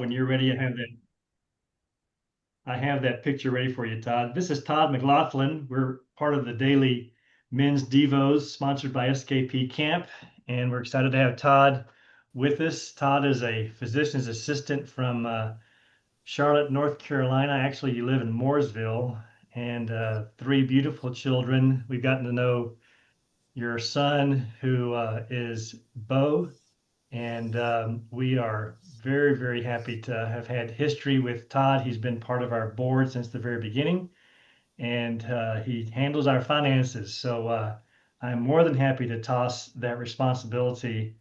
When you're ready, I have that picture ready for you, Todd. This is Todd McLaughlin. We're part of the daily men's devos sponsored by SKP Camp, and we're excited to have Todd with us. Todd is a physician's assistant from Charlotte, North Carolina. Actually, you live in Mooresville, and three beautiful children. We've gotten to know your son, who is Bo, and we are very, very happy to have had history with Todd. He's been part of our board since the very beginning, and he handles our finances. So I'm more than happy to toss that responsibility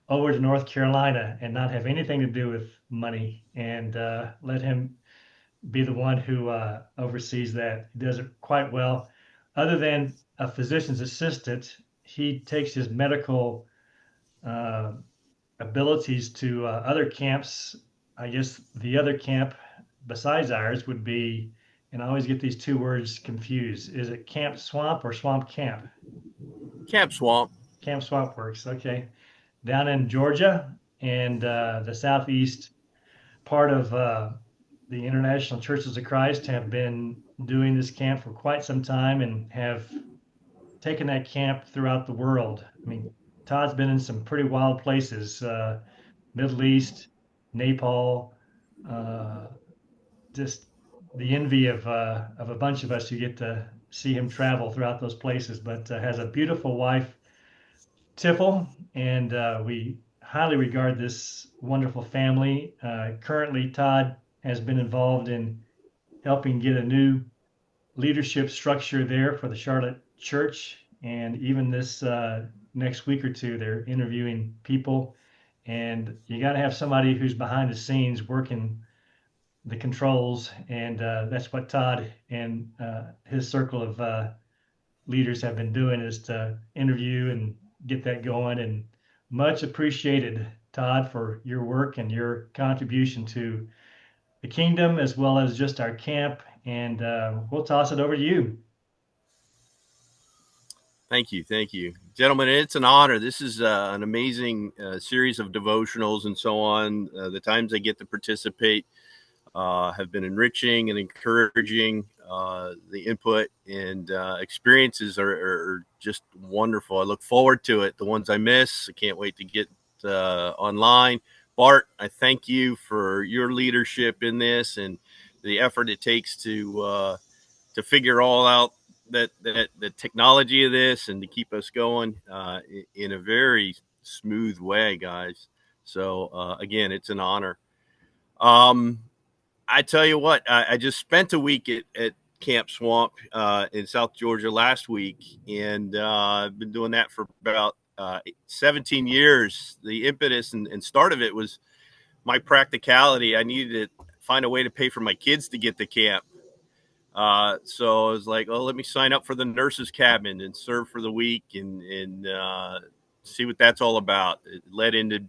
over to North Carolina and not have anything to do with money and let him be the one who oversees that. He does it quite well. Other than a physician's assistant, he takes his medical uh, abilities to other camps. I guess the other camp besides ours would be, and I always get these two words confused. Is it Camp Swamp or Swamp Camp? Camp Swamp. Camp Swamp Works. Okay. Down in Georgia and the southeast part of the International Churches of Christ have been doing this camp for quite some time and have taken that camp throughout the world. I mean, Todd's been in some pretty wild places, Middle East, Nepal, uh, just the envy of a bunch of us who get to see him travel throughout those places. But has a beautiful wife, Tiffle, and we highly regard this wonderful family. Currently, Todd has been involved in helping get a new leadership structure there for the Charlotte church. And even this next week or two, they're interviewing people. And you got to have somebody who's behind the scenes working the controls. And that's what Todd and his circle of leaders have been doing, is to interview and get that going. And much appreciated, Todd, for your work and your contribution to the kingdom as well as just our camp. And we'll toss it over to you. Thank you, gentlemen. It's an honor. This is an amazing series of devotionals and so on. The times I get to participate have been enriching and encouraging. The input and experiences are just wonderful. I look forward to it. The ones I miss, I can't wait to get online. Bart, I thank you for your leadership in this and the effort it takes to figure all out that the technology of this and to keep us going in a very smooth way, guys. So again, it's an honor. Um, I tell you what, I just spent a week at Camp Swamp in South Georgia last week, and I've been doing that for about 17 years. The impetus and start of it was my practicality. I needed to find a way to pay for my kids to get to camp. So I was like, oh, let me sign up for the nurse's cabin and serve for the week and see what that's all about. It led into,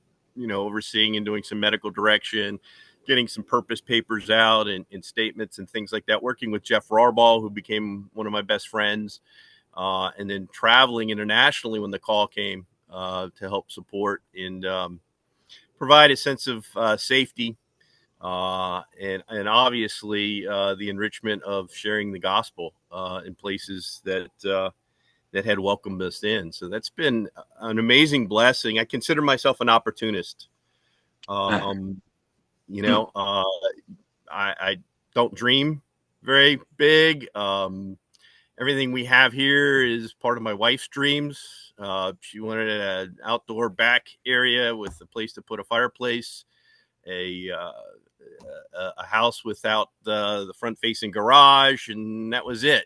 overseeing and doing some medical direction, getting some purpose papers out and statements and things like that, working with Jeff Rarball, who became one of my best friends, and then traveling internationally when the call came to help support and provide a sense of safety and obviously the enrichment of sharing the gospel in places that had welcomed us in. So that's been an amazing blessing. I consider myself an opportunist. Um, you know, uh, I don't dream very big. Everything we have here is part of my wife's dreams. She wanted an outdoor back area with a place to put a fireplace, a a house without the front facing garage, and that was it.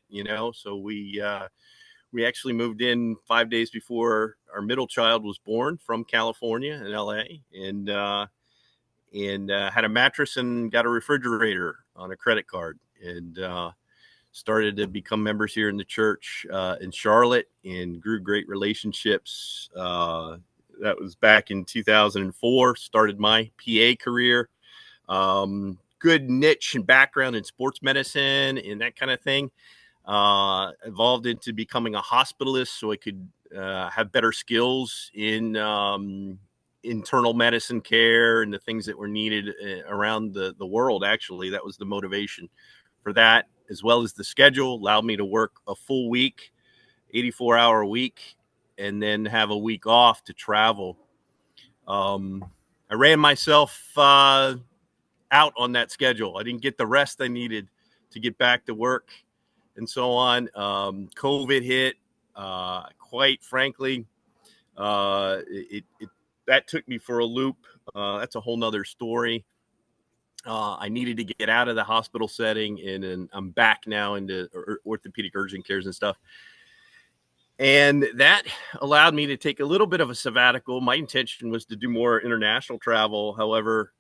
So we actually moved in 5 days before our middle child was born from California in LA, and had a mattress and got a refrigerator on a credit card, and started to become members here in the church in Charlotte, and grew great relationships. That was back in 2004. Started my PA career. Good niche and background in sports medicine and that kind of thing. Evolved into becoming a hospitalist so I could have better skills internal medicine care and the things that were needed around the world. Actually, that was the motivation for that, as well as the schedule allowed me to work a full week, 84-hour week, and then have a week off to travel. I ran myself out on that schedule. I didn't get the rest I needed to get back to work and so on. COVID hit, quite frankly. That took me for a loop. That's a whole nother story. I needed to get out of the hospital setting, and I'm back now into orthopedic urgent cares and stuff. And that allowed me to take a little bit of a sabbatical. My intention was to do more international travel. However,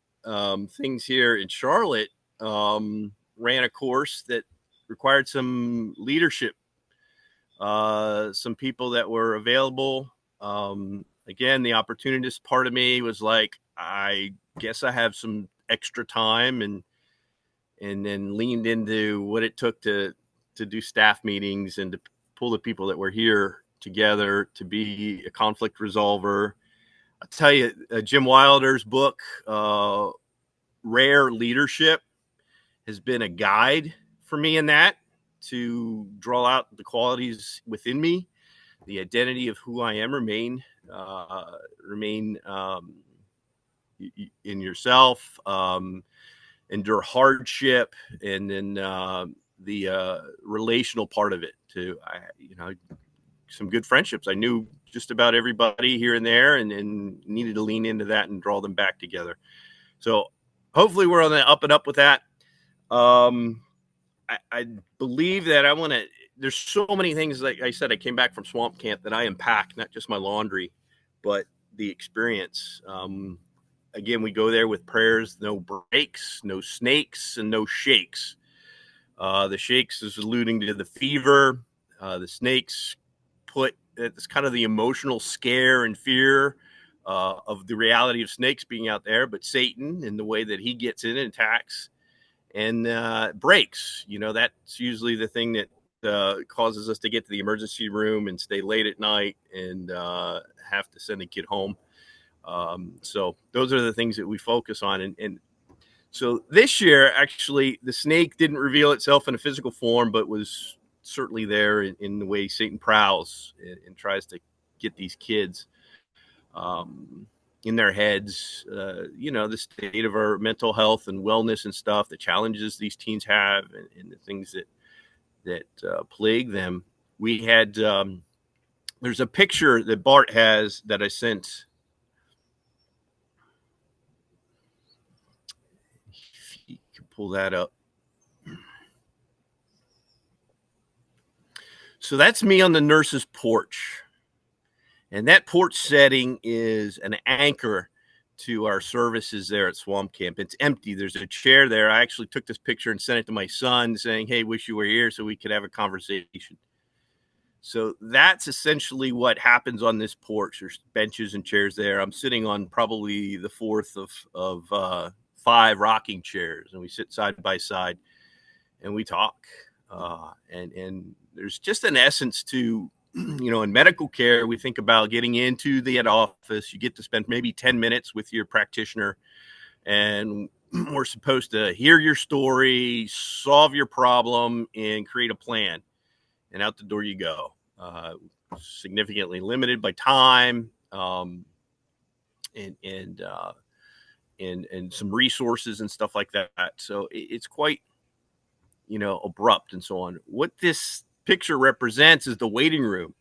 things here in Charlotte ran a course that required some leadership, some people that were available. Again, the opportunist part of me was like, I guess I have some extra time, and then leaned into what it took to do staff meetings and to pull the people that were here together to be a conflict resolver. I'll tell you, Jim Wilder's book, Rare Leadership, has been a guide for me in that, to draw out the qualities within me, the identity of who I am, remain in yourself, endure hardship, and then the relational part of it too. Some good friendships. I knew just about everybody here and there, and needed to lean into that and draw them back together. So hopefully we're on the up and up with that. I believe that I want to, there's so many things, like I said, I came back from swamp camp that I unpack, not just my laundry, but the experience. Again, we go there with prayers, no breaks, no snakes, and no shakes. The shakes is alluding to the fever. The snakes it's kind of the emotional scare and fear of the reality of snakes being out there, but Satan and the way that he gets in and attacks and breaks. That's usually the thing that causes us to get to the emergency room and stay late at night and have to send a kid home. So those are the things that we focus on. And so this year, actually, the snake didn't reveal itself in a physical form, but was certainly there in the way Satan prowls and tries to get these kids in their heads, the state of our mental health and wellness and stuff, the challenges these teens have, and the things that plague them. We had, there's a picture that Bart has that I sent. If you can pull that up. So that's me on the nurse's porch. And that porch setting is an anchor to our services there at Swamp Camp. It's empty. There's a chair there. I actually took this picture and sent it to my son saying, hey, wish you were here so we could have a conversation. So that's essentially what happens on this porch. There's benches and chairs there. I'm sitting on probably the fourth of 5 rocking chairs, and we sit side by side and we talk. And there's just an essence to, in medical care, we think about getting into the office. You get to spend maybe 10 minutes with your practitioner, and we're supposed to hear your story, solve your problem, and create a plan. And out the door you go. Significantly limited by time, and some resources and stuff like that. So it's quite, abrupt and so on. What this picture represents is the waiting room.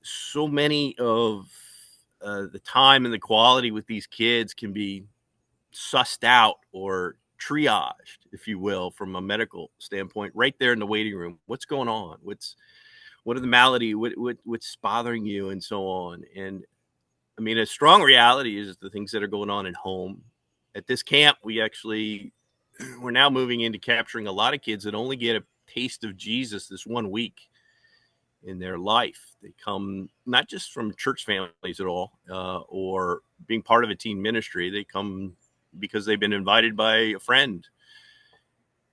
So many of the time and the quality with these kids can be sussed out or triaged, if you will, from a medical standpoint, right there in the waiting room. What's going on? What are the malady? What's bothering you, and so on. And I mean, a strong reality is the things that are going on at home. At this camp, we're now moving into capturing a lot of kids that only get a taste of Jesus this 1 week in their life. They come not just from church families at all, or being part of a teen ministry. They come because they've been invited by a friend.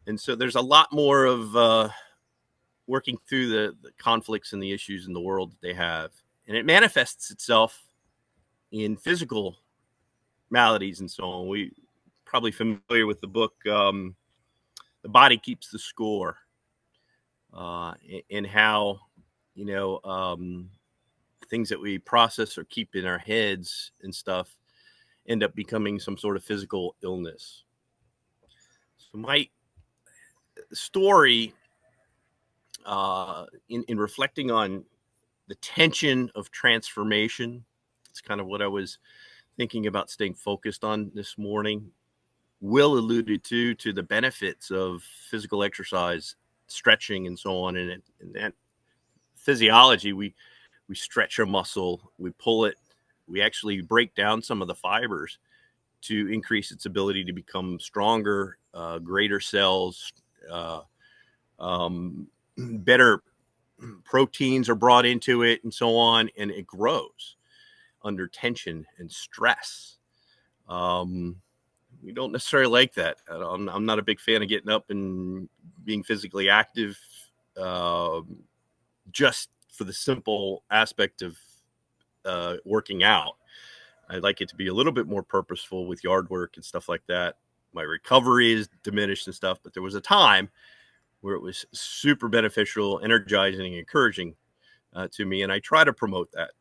And so there's a lot more of working through the conflicts and the issues in the world that they have. And it manifests itself in physical maladies and so on. We probably familiar with the book, The Body Keeps the Score, and how, things that we process or keep in our heads and stuff end up becoming some sort of physical illness. So my story, in reflecting on the tension of transformation, it's kind of what I was thinking about staying focused on this morning. Will alluded to the benefits of physical exercise, stretching, and so on. And that physiology, we stretch a muscle, we pull it, we actually break down some of the fibers to increase its ability to become stronger, greater cells, better proteins are brought into it, and so on, and it grows under tension and stress. We don't necessarily like that. I'm not a big fan of getting up and being physically active, just for the simple aspect of working out. I'd like it to be a little bit more purposeful with yard work and stuff like that. My recovery is diminished and stuff, but there was a time where it was super beneficial, energizing, and encouraging to me, and I try to promote that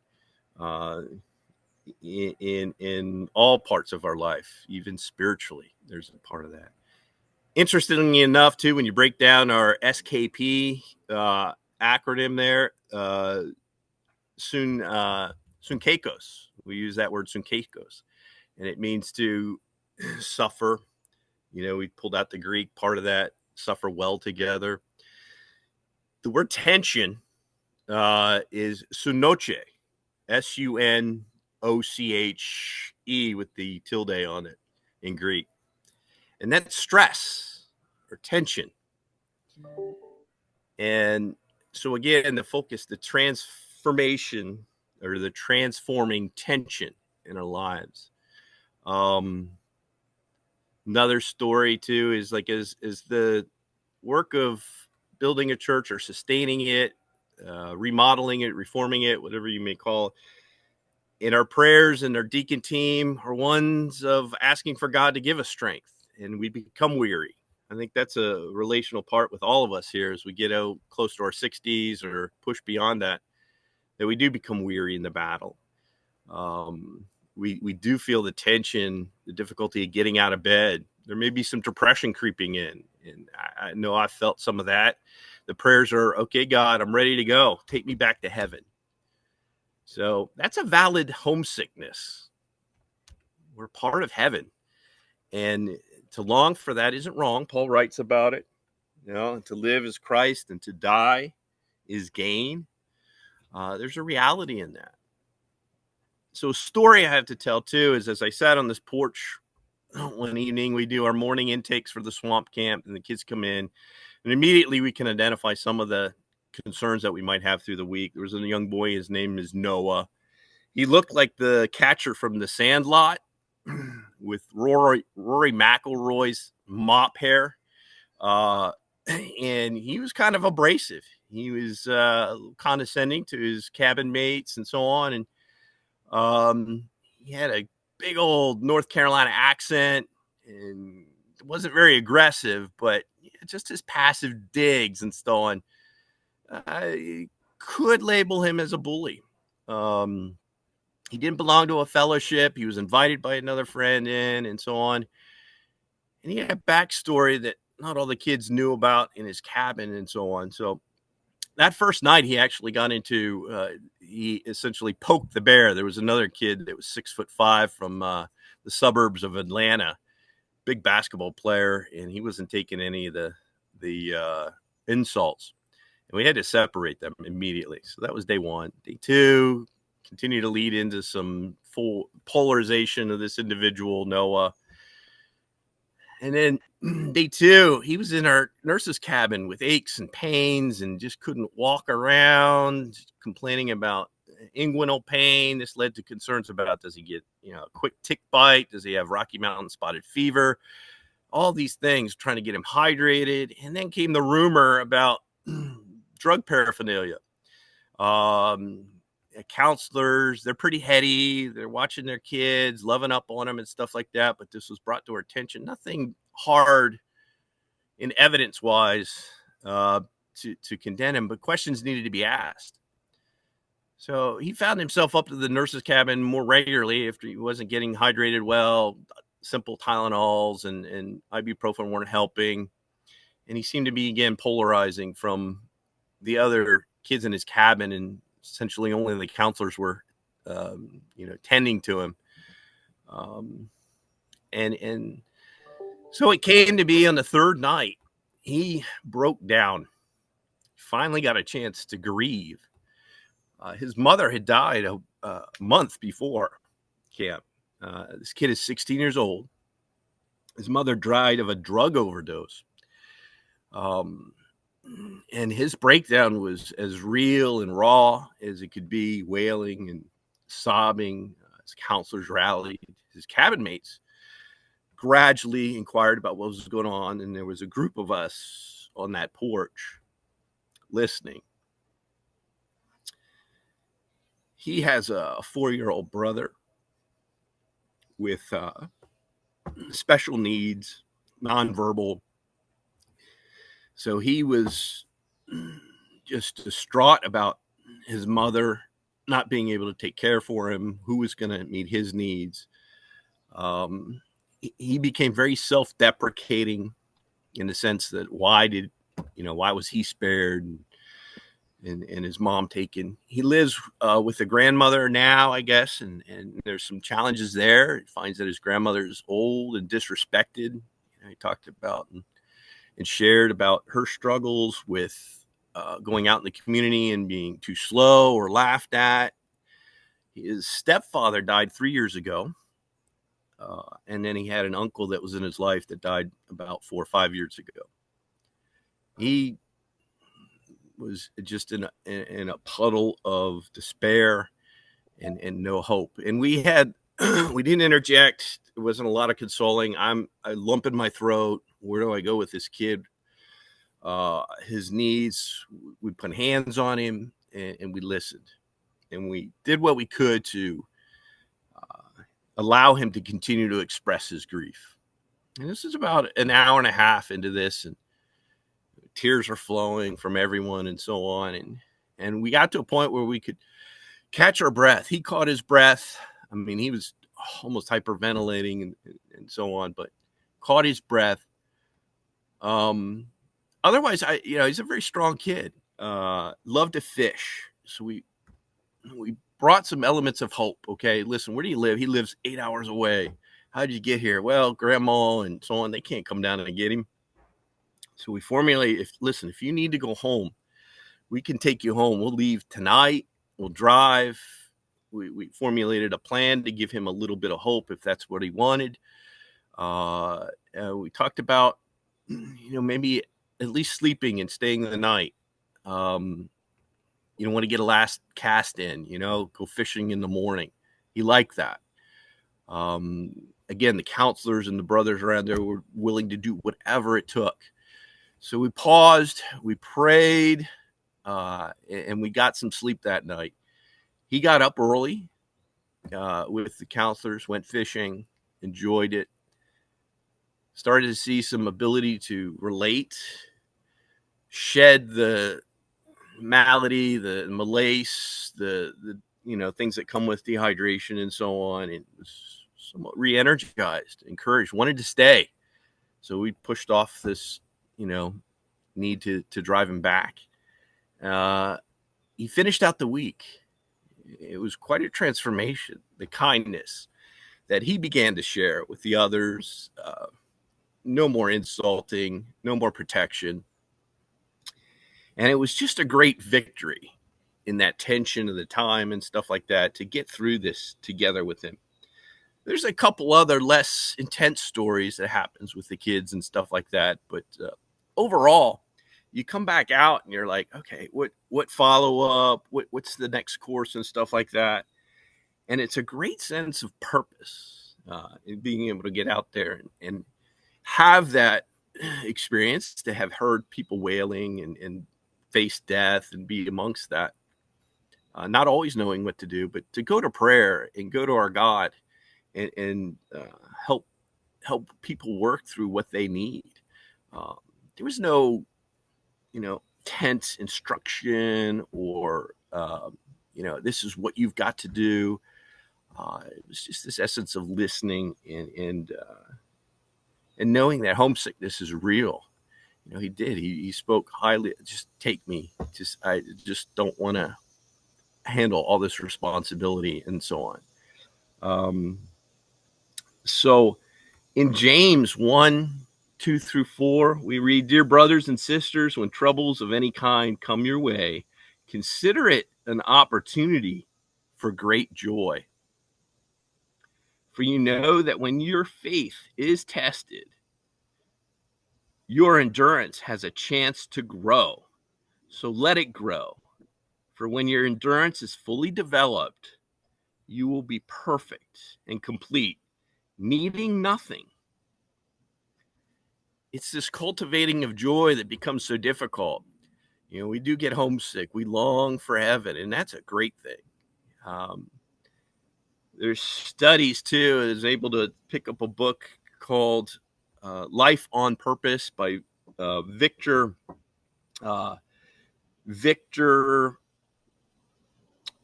in all parts of our life, even spiritually. There's a part of that. Interestingly enough, too, when you break down our SKP acronym there, Sunkekos. We use that word Sunkekos, and it means to suffer. We pulled out the Greek part of that, suffer well together. The word tension is sunoche, Sunoche with the tilde on it in Greek. And that's stress or tension. And so again, the focus, the transformation or the transforming tension in our lives. Another story too is like is the work of building a church or sustaining it, remodeling it, reforming it, whatever you may call it. In our prayers and our deacon team are ones of asking for God to give us strength, and we become weary. I think that's a relational part with all of us here as we get out close to our 60s or push beyond that we do become weary in the battle. We do feel the tension, the difficulty of getting out of bed. There may be some depression creeping in, and I know I felt some of that. The prayers are, okay, God, I'm ready to go. Take me back to heaven. So that's a valid homesickness. We're part of heaven. And to long for that isn't wrong. Paul writes about it. To live is Christ and to die is gain. There's a reality in that. So a story I have to tell too is, as I sat on this porch one evening, we do our morning intakes for the swamp camp, and the kids come in, and immediately we can identify some of the concerns that we might have through the week. There was a young boy, his name is Noah. He looked like the catcher from The Sandlot with Rory McIlroy's mop hair. And he was kind of abrasive. He was condescending to his cabin mates and so on. And he had a big old North Carolina accent and wasn't very aggressive, but just his passive digs and so on. I could label him as a bully. He didn't belong to a fellowship. He was invited by another friend in and so on. And he had a backstory that not all the kids knew about in his cabin and so on. So that first night he actually got into, he essentially poked the bear. There was another kid that was 6'5" from the suburbs of Atlanta, big basketball player, and he wasn't taking any of the insults. And we had to separate them immediately. So that was day one. Day two, continue to lead into some full polarization of this individual, Noah. And then day two, he was in our nurse's cabin with aches and pains and just couldn't walk around, complaining about inguinal pain. This led to concerns about, does he get, a quick tick bite? Does he have Rocky Mountain spotted fever? All these things, trying to get him hydrated. And then came the rumor about drug paraphernalia. counselors, they're pretty heady. They're watching their kids, loving up on them and stuff like that. But this was brought to our attention. Nothing hard in evidence wise to condemn him, but questions needed to be asked. So he found himself up to the nurse's cabin more regularly after he wasn't getting hydrated well. Simple Tylenols and ibuprofen weren't helping. And he seemed to be, again, polarizing from the other kids in his cabin, and essentially only the counselors were, tending to him. And so it came to be on the third night, he broke down, finally got a chance to grieve. His mother had died a month before camp. This kid is 16 years old. His mother died of a drug overdose. And his breakdown was as real and raw as it could be, wailing and sobbing. His counselors rallied. His cabin mates gradually inquired about what was going on, and there was a group of us on that porch listening. He has a 4-year-old brother with special needs, nonverbal. So he was just distraught about his mother not being able to take care for him, who was going to meet his needs. He became very self-deprecating in the sense that why was he spared and his mom taken? He lives with a grandmother now, I guess, and there's some challenges there. He finds that his grandmother is old and disrespected. He talked about and shared about her struggles with going out in the community and being too slow or laughed at. His stepfather died 3 years ago. And then he had an uncle that was in his life that died about 4 or 5 years ago. He was just in a puddle of despair and no hope. And we didn't interject. There wasn't a lot of consoling. I lump in my throat. Where do I go with this kid? His needs, we put hands on him and we listened. And we did what we could to allow him to continue to express his grief. And this is about an hour and a half into this, and tears are flowing from everyone and so on. And we got to a point where we could catch our breath. He caught his breath. I mean, he was almost hyperventilating and so on, but caught his breath. Otherwise, he's a very strong kid. Loved to fish. So we brought some elements of hope. Okay, listen, where do you live? He lives 8 hours away. How did you get here? Well, grandma and so on, they can't come down and get him. So we formulate, if you need to go home, we can take you home. We'll leave tonight. We'll drive. We formulated a plan to give him a little bit of hope if that's what he wanted. We talked about, maybe at least sleeping and staying the night. You don't want to get a last cast in, go fishing in the morning. He liked that. Again, the counselors and the brothers around there were willing to do whatever it took. So we paused, we prayed, and we got some sleep that night. He got up early with the counselors, went fishing, enjoyed it, started to see some ability to relate, shed the malady, the malaise, the things that come with dehydration and so on, and was somewhat re-energized, encouraged, wanted to stay. So we pushed off this, need to drive him back. He finished out the week. It was quite a transformation, the kindness that he began to share with the others. No more insulting, no more protection. And it was just a great victory in that tension of the time and stuff like that to get through this together with him. There's a couple other less intense stories that happens with the kids and stuff like that. But overall, you come back out and you're like, okay, what follow up? What's the next course and stuff like that? And it's a great sense of purpose in being able to get out there and have that experience, to have heard people wailing and face death and be amongst that. not always knowing what to do, but to go to prayer and go to our God and help people work through what they need. Uh, there was no, tense instruction or, this is what you've got to do. It was just this essence of listening and knowing that homesickness is real. He did. He spoke highly. Just take me. I just don't want to handle all this responsibility and so on. So in James 1:2-4, we read, "Dear brothers and sisters, when troubles of any kind come your way, consider it an opportunity for great joy. For you know that when your faith is tested, your endurance has a chance to grow. So let it grow. For when your endurance is fully developed, you will be perfect and complete, needing nothing." It's this cultivating of joy that becomes so difficult. We do get homesick. We long for heaven, and that's a great thing. There's studies too. I was able to pick up a book called "Life on Purpose" by Victor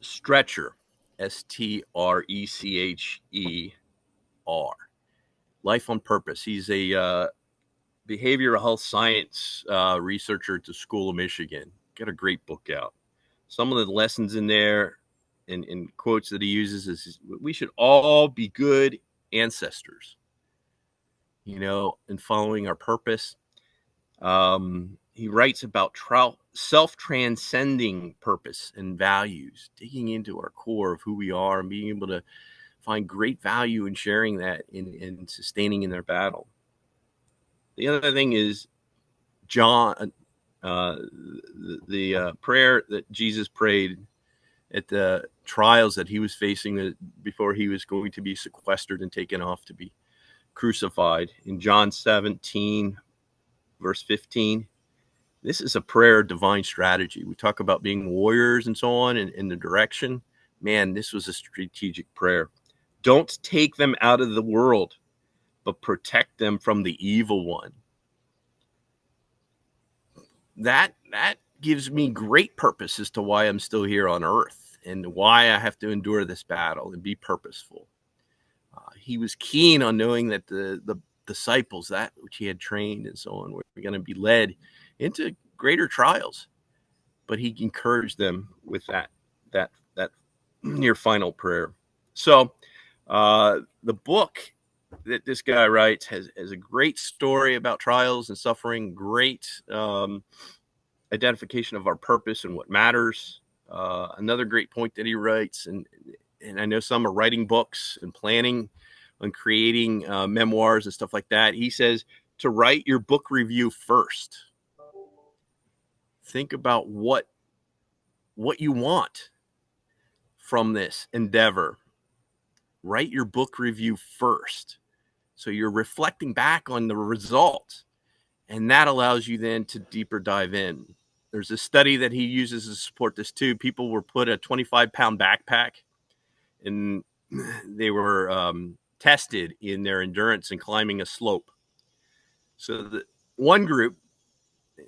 Stretcher, Strecher. Life on Purpose. He's a behavioral health science researcher at the School of Michigan. Got a great book out. Some of the lessons in there and quotes that he uses is, we should all be good ancestors, in following our purpose. He writes about self-transcending purpose and values, digging into our core of who we are and being able to find great value in sharing that and sustaining in their battle. The other thing is John, the prayer that Jesus prayed at the trials that he was facing before he was going to be sequestered and taken off to be crucified. In John 17, verse 15, this is a prayer of divine strategy. We talk about being warriors and so on in the direction. Man, this was a strategic prayer. Don't take them out of the world, but protect them from the evil one. That gives me great purpose as to why I'm still here on earth and why I have to endure this battle and be purposeful. He was keen on knowing that the disciples, that which he had trained and so on, were going to be led into greater trials. But he encouraged them with that near final prayer. So the book that this guy writes has a great story about trials and suffering, great identification of our purpose and what matters. Another great point that he writes, and I know some are writing books and planning on creating memoirs and stuff like that. He says to write your book review first. Think about what you want from this endeavor. Write your book review first. So you're reflecting back on the result, and that allows you then to deeper dive in. There's a study that he uses to support this too. People were put a 25-pound backpack, and they were tested in their endurance in climbing a slope. So the one group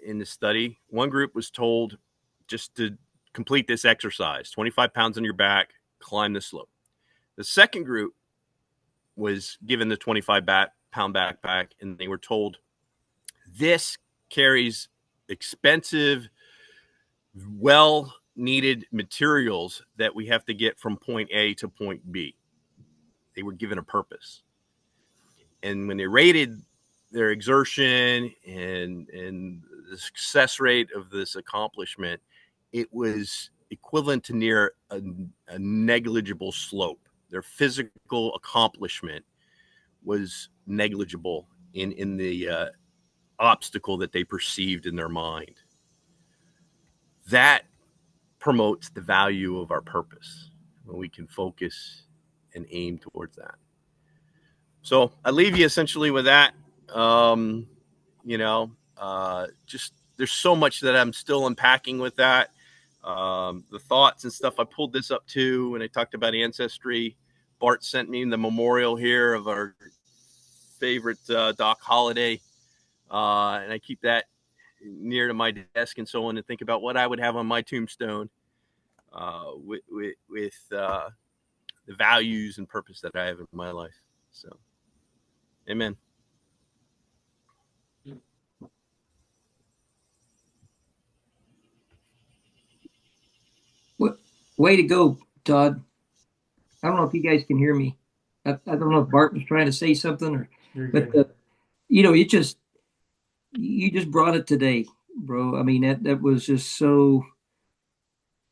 in the study, one group was told just to complete this exercise, 25 pounds on your back, climb the slope. The second group was given the 25-pound backpack, and they were told, this carries expensive, well-needed materials that we have to get from point A to point B. They were given a purpose. And when they rated their exertion and the success rate of this accomplishment, it was equivalent to near a negligible slope. Their physical accomplishment was negligible in the obstacle that they perceived in their mind. That promotes the value of our purpose when we can focus and aim towards that. So I leave you essentially with that. Just there's so much that I'm still unpacking with that. the thoughts and stuff. I pulled this up too when I talked about ancestry. Bart sent me the memorial here of our favorite Doc Holliday, and I keep that near to my desk and so on, and think about what I would have on my tombstone with the values and purpose that I have in my life. So, amen. What way to go, Todd. I don't know if you guys can hear me. I don't know if Bart was trying to say something or, You're but good. you just brought it today, bro. I mean that was just so.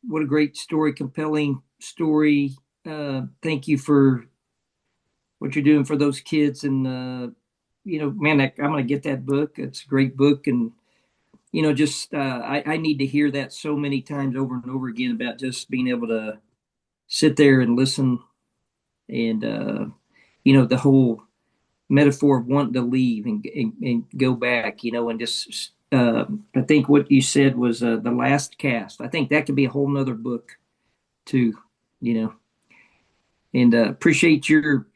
What a great story, compelling story. Thank you for what you're doing for those kids, and man, I'm gonna get that book. It's a great book, and just I need to hear that so many times over and over again about just being able to sit there and listen, and the whole metaphor of wanting to leave and go back, and just I think what you said was the last cast. I think that could be a whole nother book too, you know. And appreciate your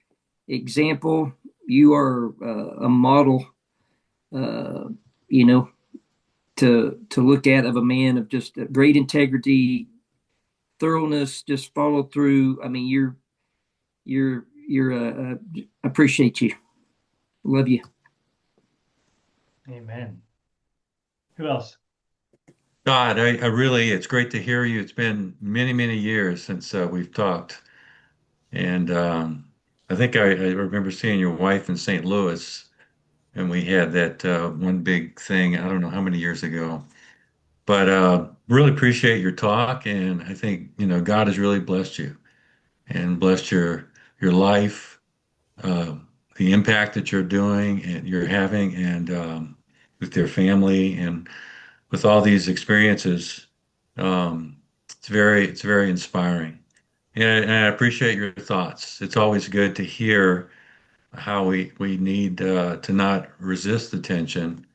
example. You are a model, uh, you know, to look at of a man of just great integrity, thoroughness, just follow through. I mean, you're appreciate you. Love you. Amen. Who else? God, I really, it's great to hear you. It's been many, many years since we've talked. And I think I remember seeing your wife in St. Louis, and we had that one big thing, I don't know how many years ago. But really appreciate your talk. And I think, God has really blessed you and blessed your life, uh, the impact that you're doing and you're having, and with your family. And with all these experiences, it's very inspiring. And I appreciate your thoughts. It's always good to hear how we need to not resist the tension.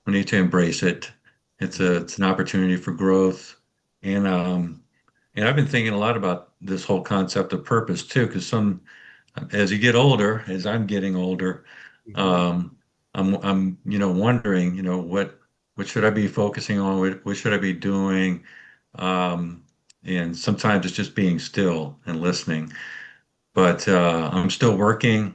We need to embrace it. It's an opportunity for growth, and I've been thinking a lot about this whole concept of purpose too, because as you get older, as I'm getting older, Mm-hmm. um, I'm wondering, what should I be focusing on? What should I be doing? Um, and sometimes it's just being still and listening. But I'm still working,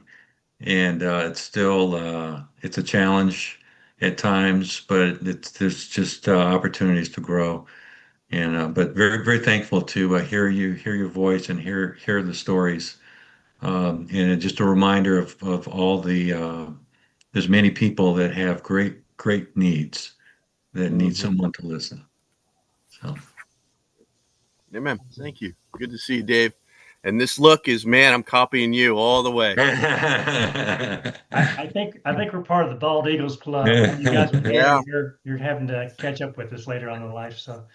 and it's a challenge at times, but there's just opportunities to grow. And but very very thankful to hear your voice and hear the stories. And just a reminder of all there's many people that have great needs that need Mm-hmm. someone to listen. So. Amen. Thank you. Good to see you, Dave. And this look is, man, I'm copying you all the way. I think we're part of the Bald Eagles Club. You guys are Yeah. getting you're having to catch up with us later on in life. So,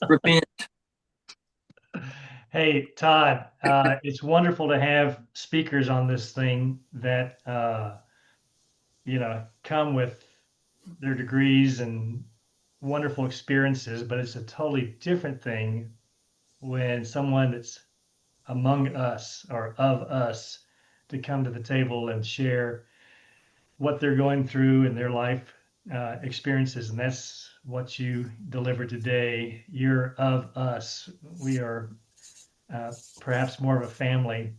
Repent. hey Todd, it's wonderful to have speakers on this thing that come with their degrees and wonderful experiences, but it's a totally different thing when someone that's among us or of us to come to the table and share what they're going through in their life experiences. And that's what you delivered today. You're of us. We are perhaps more of a family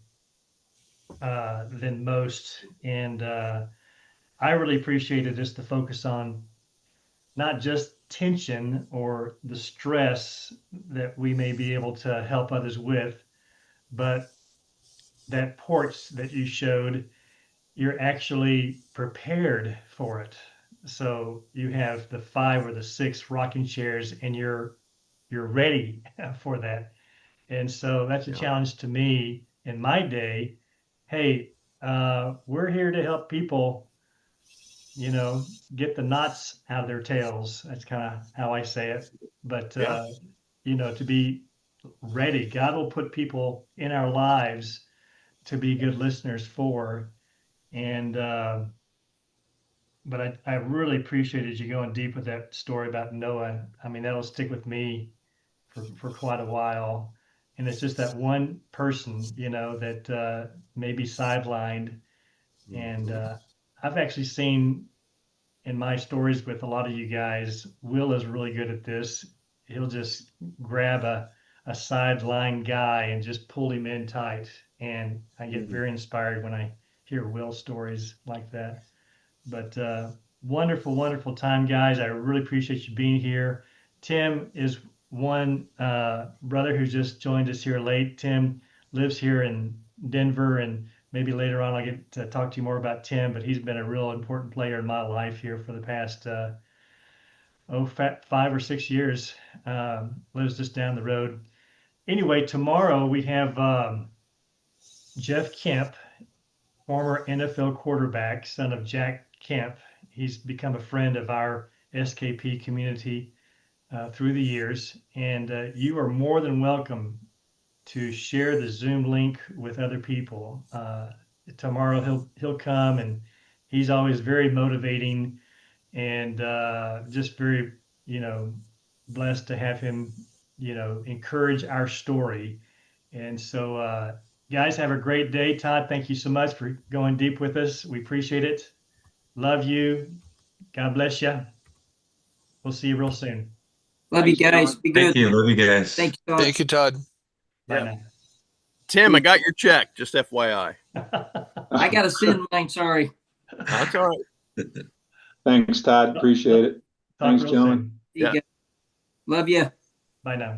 than most. And I really appreciated just the focus on not just tension or the stress that we may be able to help others with, but that porch that you showed, you're actually prepared for it. So you have the 5 or the 6 rocking chairs and you're ready for that. And so that's a Yeah. challenge to me in my day. Hey, we're here to help people, you know, get the knots out of their tails. That's kind of how I say it. But Yeah. to be ready. God will put people in our lives to be good listeners for. And but I really appreciated you going deep with that story about Noah. I mean, that'll stick with me for quite a while. And it's just that one person, that may be sidelined. And I've actually seen in my stories with a lot of you guys, Will is really good at this. He'll just grab a sideline guy and just pull him in tight. And I get very inspired when I hear Will's stories like that. But wonderful, wonderful time, guys. I really appreciate you being here. Tim is one brother who just joined us here late. Tim lives here in Denver, and maybe later on I'll get to talk to you more about Tim, but he's been a real important player in my life here for the past 5 or 6 years. Lives just down the road. Anyway, tomorrow we have Jeff Kemp, former NFL quarterback, son of Jack Kemp. He's become a friend of our SKP community through the years, and you are more than welcome to share the Zoom link with other people. Tomorrow he'll come, and he's always very motivating, and just very blessed to have him encourage our story. And so guys, have a great day. Todd, thank you so much for going deep with us. We appreciate it. Love you. God bless you. We'll see you real soon. Love you guys. Be good. Thank you. Love you guys. Thank you, Todd. Thank you, Todd. Bye Yeah. now. Tim, I got your check, just FYI. I got to send mine. Sorry. That's all right. Thanks, Todd. Appreciate it. Talk Thanks, real gentlemen. soon. See you Yeah. guys. Love you. Bye now.